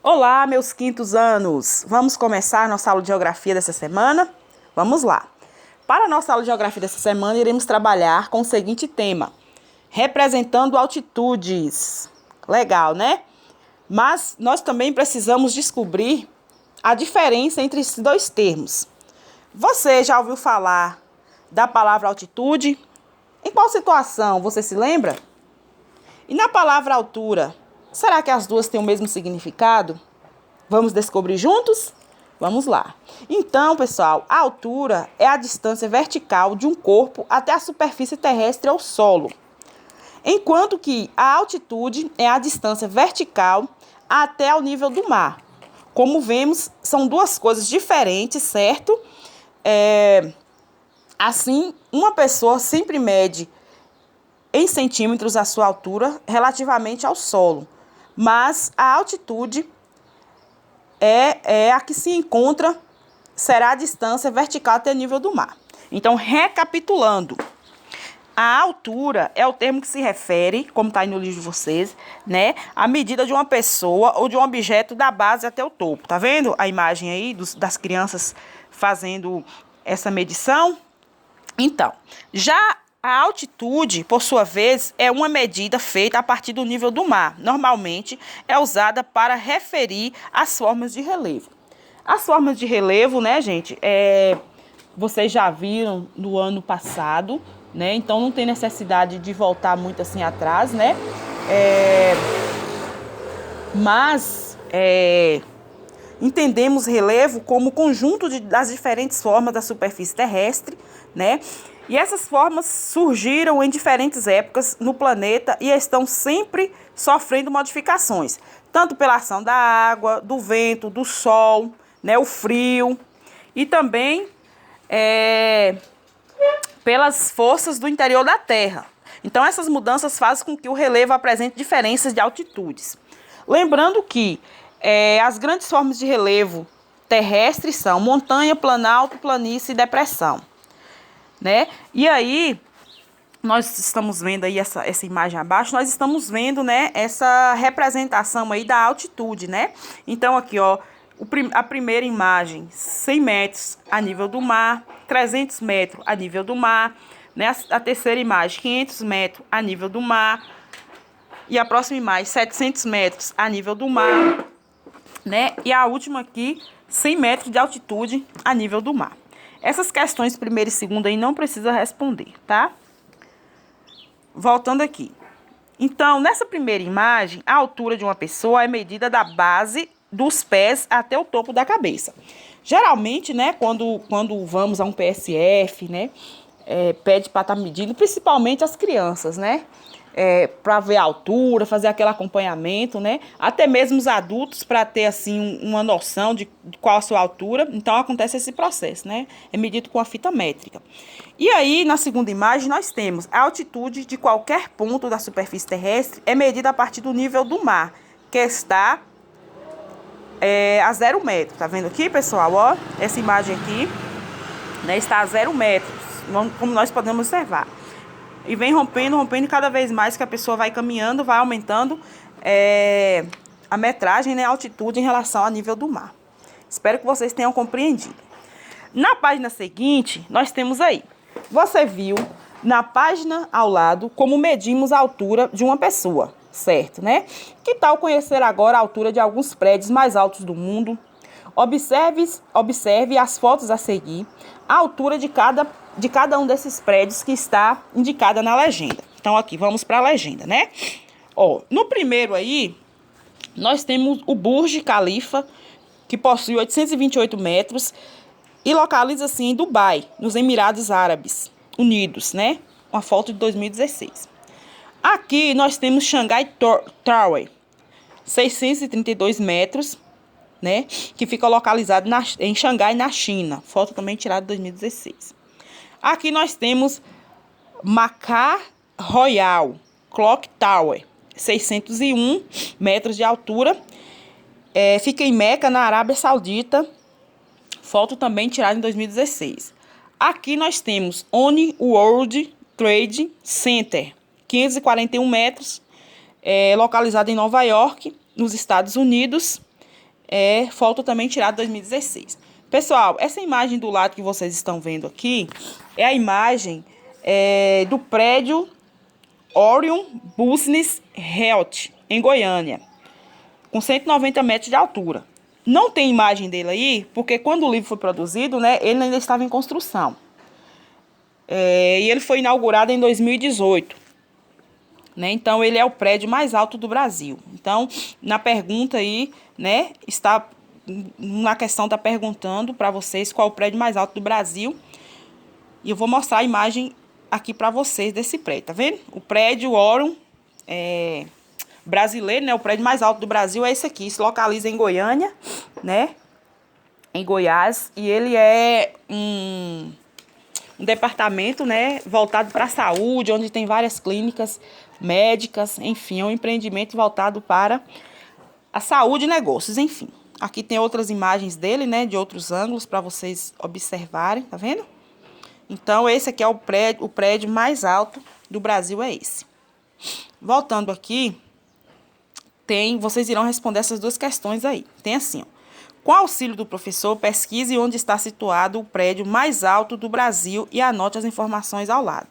Olá, meus quintos anos! Vamos começar nossa aula de geografia dessa semana? Vamos lá! Para a nossa aula de geografia dessa semana, iremos trabalhar com o seguinte tema: representando altitudes. Legal, né? Mas nós também precisamos descobrir a diferença entre esses dois termos. Você já ouviu falar da palavra altitude? Em qual situação você se lembra? E na palavra altura, será que as duas têm o mesmo significado? Vamos descobrir juntos? Vamos lá. Então, pessoal, a altura é a distância vertical de um corpo até a superfície terrestre ou solo. Enquanto que a altitude é a distância vertical até o nível do mar. Como vemos, são duas coisas diferentes, certo? Assim, uma pessoa sempre mede em centímetros a sua altura relativamente ao solo, mas a altitude é a que se encontra, será a distância vertical até o nível do mar. Então, recapitulando, a altura é o termo que se refere, como está aí no livro de vocês, né, a medida de uma pessoa ou de um objeto da base até o topo. Tá vendo a imagem aí das crianças fazendo essa medição? Então, já a altitude, por sua vez, é uma medida feita a partir do nível do mar. Normalmente, é usada para referir as formas de relevo. As formas de relevo, né, gente, vocês já viram no ano passado, né? Então, não tem necessidade de voltar muito assim atrás, né? Entendemos relevo como conjunto das diferentes formas da superfície terrestre, né? E essas formas surgiram em diferentes épocas no planeta e estão sempre sofrendo modificações, tanto pela ação da água, do vento, do sol, né, o frio, e também pelas forças do interior da Terra. Então, essas mudanças fazem com que o relevo apresente diferenças de altitudes. Lembrando que as grandes formas de relevo terrestre são montanha, planalto, planície e depressão, né? E aí, nós estamos vendo aí essa imagem abaixo, nós estamos vendo, né, essa representação aí da altitude, né? Então, aqui, ó, a primeira imagem, 100 metros a nível do mar, 300 metros a nível do mar, né? A terceira imagem, 500 metros a nível do mar, e a próxima imagem, 700 metros a nível do mar, né? E a última aqui, 100 metros de altitude a nível do mar. Essas questões, primeira e segunda, aí não precisa responder, tá? Voltando aqui. Então, nessa primeira imagem, a altura de uma pessoa é medida da base dos pés até o topo da cabeça. Geralmente, né, quando vamos a um PSF, né, pede para estar medindo, principalmente as crianças, né? Para ver a altura, fazer aquele acompanhamento, né? Até mesmo os adultos, para ter assim uma noção de qual a sua altura. Então acontece esse processo, né? É medido com a fita métrica. E aí, na segunda imagem, nós temos a altitude de qualquer ponto da superfície terrestre é medida a partir do nível do mar, que está a 0 metro. Tá vendo aqui, pessoal? Ó, essa imagem aqui, né, está a 0 metros, como nós podemos observar. E vem rompendo cada vez mais que a pessoa vai caminhando, vai aumentando a metragem, né, a altitude em relação ao nível do mar. Espero que vocês tenham compreendido. Na página seguinte, nós temos aí. Você viu na página ao lado como medimos a altura de uma pessoa, certo, né? Que tal conhecer agora a altura de alguns prédios mais altos do mundo? Observe as fotos a seguir, a altura de cada um desses prédios que está indicada na legenda. Então, aqui, vamos para a legenda, né? Ó, no primeiro aí, nós temos o Burj Khalifa, que possui 828 metros e localiza-se em Dubai, nos Emirados Árabes Unidos, né? Uma foto de 2016. Aqui, nós temos Shanghai Tower, 632 metros, né, que fica localizado em Xangai, na China. Foto também tirada em 2016. Aqui nós temos Makkah Royal Clock Tower, 601 metros de altura. Fica em Meca, na Arábia Saudita. Foto também tirada em 2016. Aqui nós temos One World Trade Center, 541 metros, localizado em Nova York, nos Estados Unidos. é foto também tirada em 2016. Pessoal, essa imagem do lado que vocês estão vendo aqui é a imagem do prédio Orion Business Health, em Goiânia, com 190 metros de altura. Não tem imagem dele aí, porque quando o livro foi produzido, né, ele ainda estava em construção. E ele foi inaugurado em 2018. Né? Então, ele é o prédio mais alto do Brasil. Então, na pergunta aí, né, na questão está perguntando para vocês qual é o prédio mais alto do Brasil. E eu vou mostrar a imagem aqui para vocês desse prédio, tá vendo? O prédio Orion brasileiro, né, o prédio mais alto do Brasil é esse aqui. Se localiza em Goiânia, né, em Goiás. E ele é um departamento, né, voltado para a saúde, onde tem várias clínicas médicas, enfim, é um empreendimento voltado para a saúde e negócios, enfim. Aqui tem outras imagens dele, né, de outros ângulos para vocês observarem, tá vendo? Então, esse aqui é o prédio mais alto do Brasil, é esse. Voltando aqui, vocês irão responder essas duas questões aí. Tem assim, ó. Com auxílio do professor, pesquise onde está situado o prédio mais alto do Brasil e anote as informações ao lado.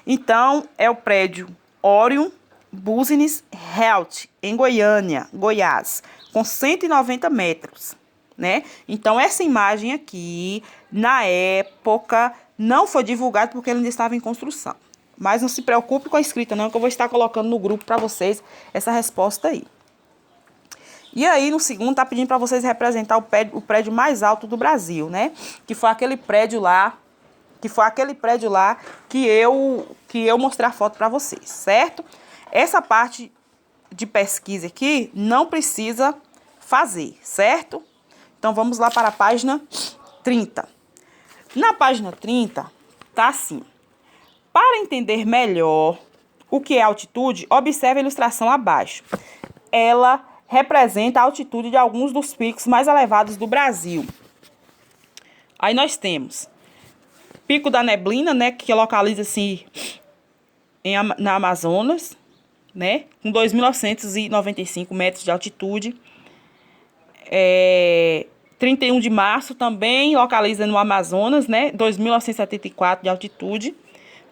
Então, é o prédio Orion Business Health, em Goiânia, Goiás, com 190 metros, né? Então, essa imagem aqui, na época, não foi divulgada porque ele ainda estava em construção. Mas não se preocupe com a escrita, não, que eu vou estar colocando no grupo para vocês essa resposta aí. E aí, no segundo, tá pedindo para vocês representar o prédio mais alto do Brasil, né? Que foi aquele prédio lá, que eu mostrei a foto para vocês, certo? Essa parte de pesquisa aqui não precisa fazer, certo? Então, vamos lá para a página 30. Na página 30, tá assim. Para entender melhor o que é altitude, observe a ilustração abaixo. Ela representa a altitude de alguns dos picos mais elevados do Brasil. Aí nós temos Pico da Neblina, né, que localiza-se na Amazonas, né, com 2.995 metros de altitude. 31 de março também localiza no Amazonas, né, 2.974 de altitude.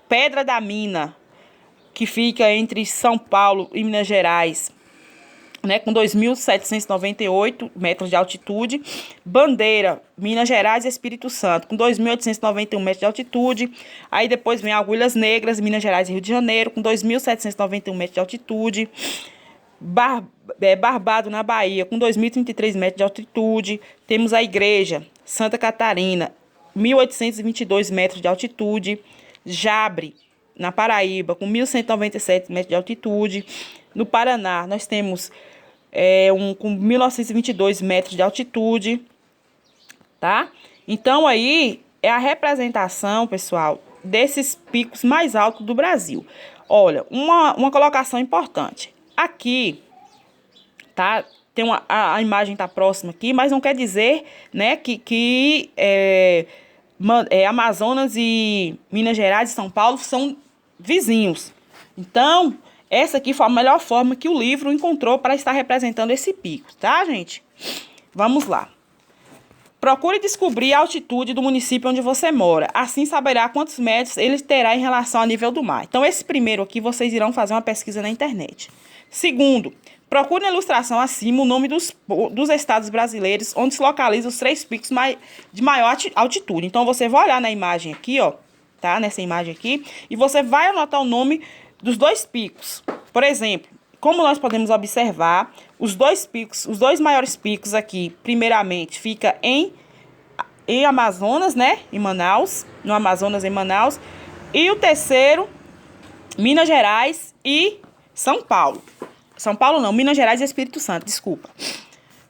Pedra da Mina, que fica entre São Paulo e Minas Gerais, né, com 2.798 metros de altitude. Bandeira, Minas Gerais e Espírito Santo, com 2.891 metros de altitude. Aí depois vem Agulhas Negras, Minas Gerais e Rio de Janeiro, com 2.791 metros de altitude. Barbado, na Bahia, com 2.033 metros de altitude. Temos a Igreja, Santa Catarina, 1.822 metros de altitude. Jabre, na Paraíba, com 1.197 metros de altitude. No Paraná, nós temos com 1.922 metros de altitude, tá? Então, aí é a representação, pessoal, desses picos mais altos do Brasil. Olha, uma colocação importante. Aqui, tá? A imagem tá próxima aqui, mas não quer dizer, né, que Amazonas e Minas Gerais e São Paulo são vizinhos. Então, essa aqui foi a melhor forma que o livro encontrou para estar representando esse pico, tá, gente? Vamos lá. Procure descobrir a altitude do município onde você mora. Assim saberá quantos metros ele terá em relação ao nível do mar. Então, esse primeiro aqui, vocês irão fazer uma pesquisa na internet. Segundo, procure na ilustração acima o nome dos estados brasileiros onde se localizam os 3 picos de maior altitude. Então, você vai olhar na imagem aqui, ó, tá? Nessa imagem aqui, e você vai anotar o nome dos 2 picos. Por exemplo, como nós podemos observar, os 2 picos, os 2 maiores picos aqui, primeiramente, fica em Amazonas, né? Em Manaus, no Amazonas, em Manaus. E o terceiro, Minas Gerais e São Paulo. São Paulo não, Minas Gerais e Espírito Santo, desculpa.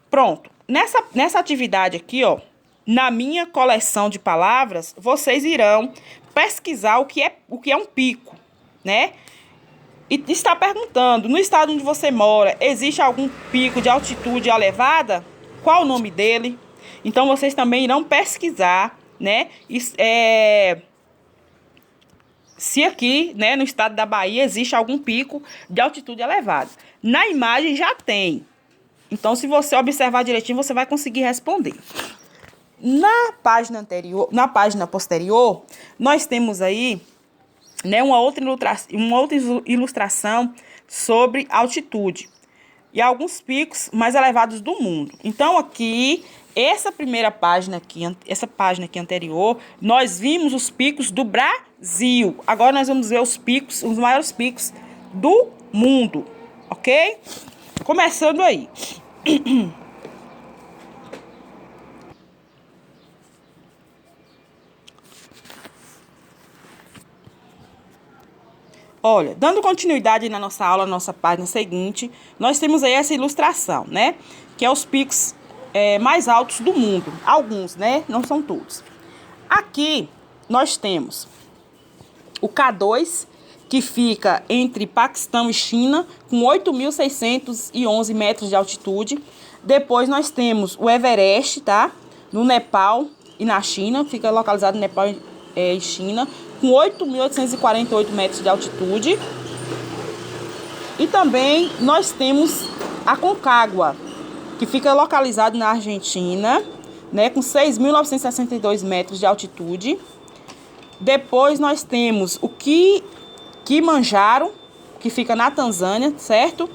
Pronto. Nessa atividade aqui, ó, na minha coleção de palavras, vocês irão pesquisar o que é um pico, né? E está perguntando, no estado onde você mora, existe algum pico de altitude elevada? Qual o nome dele? Então, vocês também irão pesquisar, né? Se aqui, né, no estado da Bahia, existe algum pico de altitude elevada. Na imagem já tem, Então, se você observar direitinho, você vai conseguir responder. Na página posterior, nós temos aí, né, uma outra ilustração sobre altitude e alguns picos mais elevados do mundo. Então, aqui, essa página aqui anterior, nós vimos os picos do Brasil. Agora nós vamos ver os maiores picos do mundo, ok? Começando aí. Olha, dando continuidade na nossa aula, na nossa página seguinte, nós temos aí essa ilustração, né? Que é os picos mais altos do mundo. Alguns, né? Não são todos. Aqui, nós temos o K2, que fica entre Paquistão e China, com 8.611 metros de altitude. Depois, nós temos o Everest, tá? No Nepal e na China. Fica localizado no Nepal e China, com 8.848 metros de altitude. E também nós temos a Concagua, que fica localizado na Argentina, né, com 6.962 metros de altitude. Depois nós temos o Kilimanjaro, que fica na Tanzânia, certo?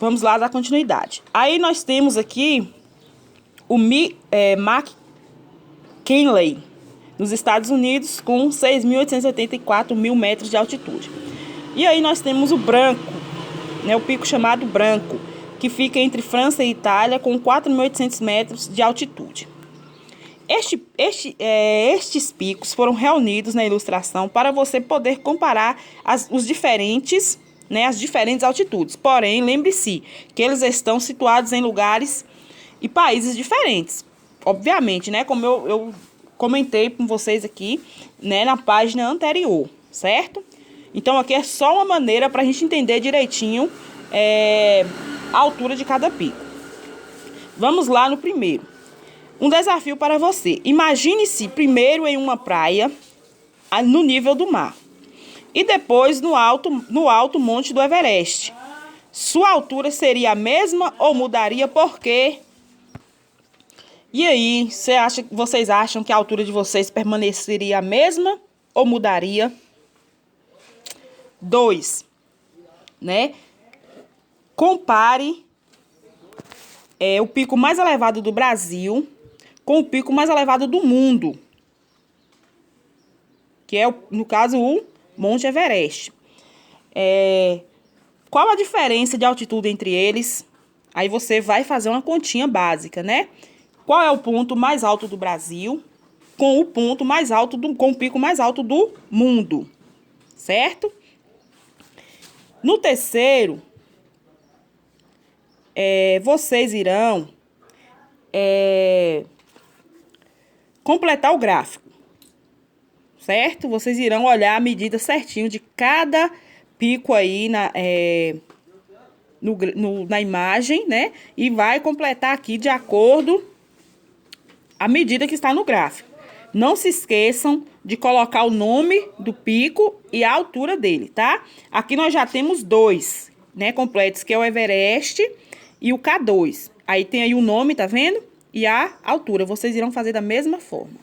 Vamos lá dar continuidade. Aí nós temos aqui o McKinley, nos Estados Unidos, com 6.884 metros de altitude. E aí nós temos o Branco, né, o pico chamado Branco, que fica entre França e Itália, com 4.800 metros de altitude. Estes picos foram reunidos na ilustração para você poder comparar as diferentes altitudes. Porém, lembre-se que eles estão situados em lugares e países diferentes. Obviamente, né? Como eu comentei com vocês aqui, né, na página anterior, certo? Então, aqui é só uma maneira para a gente entender direitinho a altura de cada pico. Vamos lá no primeiro. Um desafio para você. Imagine-se primeiro em uma praia no nível do mar. E depois no alto monte do Everest. Sua altura seria a mesma ou mudaria? Por quê? E aí, vocês acham que a altura de vocês permaneceria a mesma ou mudaria? 2, né? Compare o pico mais elevado do Brasil com o pico mais elevado do mundo, que é, no caso, o Monte Everest. Qual a diferença de altitude entre eles? Aí você vai fazer uma continha básica, né? Qual é o ponto mais alto do Brasil com o pico mais alto do mundo, certo? No terceiro, vocês irão completar o gráfico, certo? Vocês irão olhar a medida certinho de cada pico aí na imagem, né? E vai completar aqui de acordo a medida que está no gráfico. Não se esqueçam de colocar o nome do pico e a altura dele, tá? Aqui nós já temos 2, né, completos, que é o Everest e o K2. Aí tem aí o nome, tá vendo? E a altura. Vocês irão fazer da mesma forma.